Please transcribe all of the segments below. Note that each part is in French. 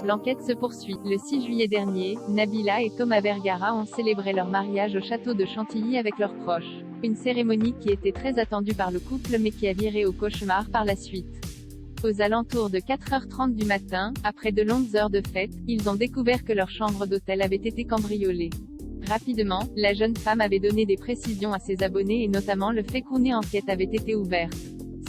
L'enquête se poursuit. Le 6 juillet dernier, Nabila et Thomas Vergara ont célébré leur mariage au château de Chantilly avec leurs proches. Une cérémonie qui était très attendue par le couple mais qui a viré au cauchemar par la suite. Aux alentours de 4h30 du matin, après de longues heures de fête, ils ont découvert que leur chambre d'hôtel avait été cambriolée. Rapidement, la jeune femme avait donné des précisions à ses abonnés et notamment le fait qu'une enquête avait été ouverte.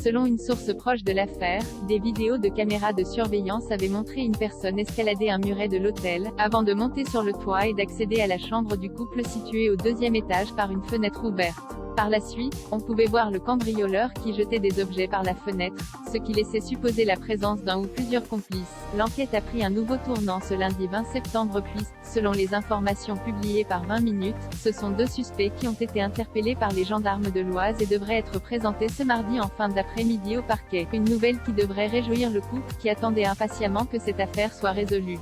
Selon une source proche de l'affaire, des vidéos de caméras de surveillance avaient montré une personne escalader un muret de l'hôtel, avant de monter sur le toit et d'accéder à la chambre du couple située au 2e étage par une fenêtre ouverte. Par la suite, on pouvait voir le cambrioleur qui jetait des objets par la fenêtre, ce qui laissait supposer la présence d'un ou plusieurs complices. L'enquête a pris un nouveau tournant ce lundi 20 septembre puis, selon les informations publiées par 20 minutes, ce sont 2 suspects qui ont été interpellés par les gendarmes de l'Oise et devraient être présentés ce mardi en fin d'après-midi au parquet. Une nouvelle qui devrait réjouir le couple qui attendait impatiemment que cette affaire soit résolue.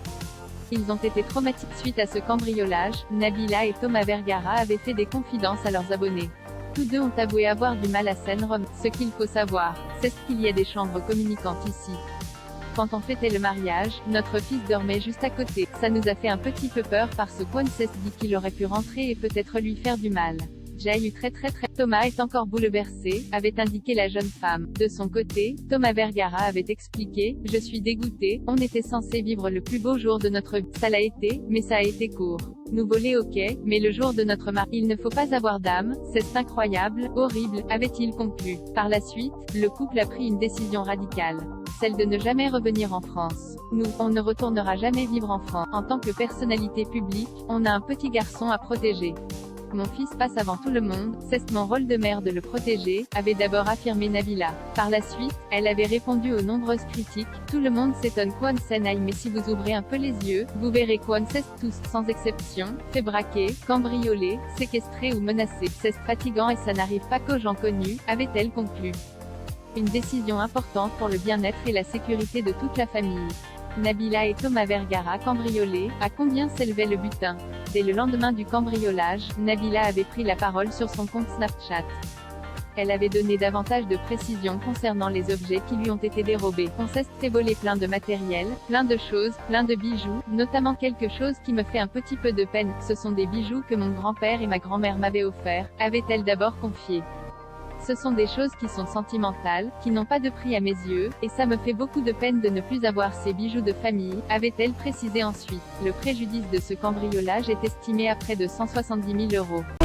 Ils ont été traumatisés suite à ce cambriolage. Nabila et Thomas Vergara avaient fait des confidences à leurs abonnés. Tous deux ont avoué avoir du mal à s'endormir. Ce qu'il faut savoir, c'est qu'il y a des chambres communicantes ici. Quand on fêtait le mariage, notre fils dormait juste à côté. Ça nous a fait un petit peu peur parce qu'on s'est dit qu'il aurait pu rentrer et peut-être lui faire du mal. J'ai eu très. Thomas est encore bouleversé, avait indiqué la jeune femme. De son côté, Thomas Vergara avait expliqué, je suis dégoûté, on était censé vivre le plus beau jour de notre vie. Ça l'a été, mais ça a été court. Nous voler ok, mais le jour de notre mariage, il ne faut pas avoir d'âme, c'est incroyable, horrible, avait-il conclu. Par la suite, le couple a pris une décision radicale. Celle de ne jamais revenir en France. Nous, on ne retournera jamais vivre en France. En tant que personnalité publique, on a un petit garçon à protéger. Mon fils passe avant tout le monde, c'est mon rôle de mère de le protéger, avait d'abord affirmé Nabila. Par la suite, elle avait répondu aux nombreuses critiques, tout le monde s'étonne Kwon Sen mais si vous ouvrez un peu les yeux, vous verrez Kwon Sen tous, sans exception, fait braquer, cambrioler, séquestrer ou menacer. C'est fatigant et ça n'arrive pas qu'aux gens connus, avait-elle conclu. Une décision importante pour le bien-être et la sécurité de toute la famille. Nabila et Thomas Vergara cambriolés, à combien s'élevait le butin? Dès le lendemain du cambriolage, Nabila avait pris la parole sur son compte Snapchat. Elle avait donné davantage de précisions concernant les objets qui lui ont été dérobés. On s'est fait voler plein de matériel, plein de choses, plein de bijoux, notamment quelque chose qui me fait un petit peu de peine. Ce sont des bijoux que mon grand-père et ma grand-mère m'avaient offerts, avait-elle d'abord confié. Ce sont des choses qui sont sentimentales, qui n'ont pas de prix à mes yeux, et ça me fait beaucoup de peine de ne plus avoir ces bijoux de famille, avait-elle précisé ensuite. Le préjudice de ce cambriolage est estimé à près de 170 000 €.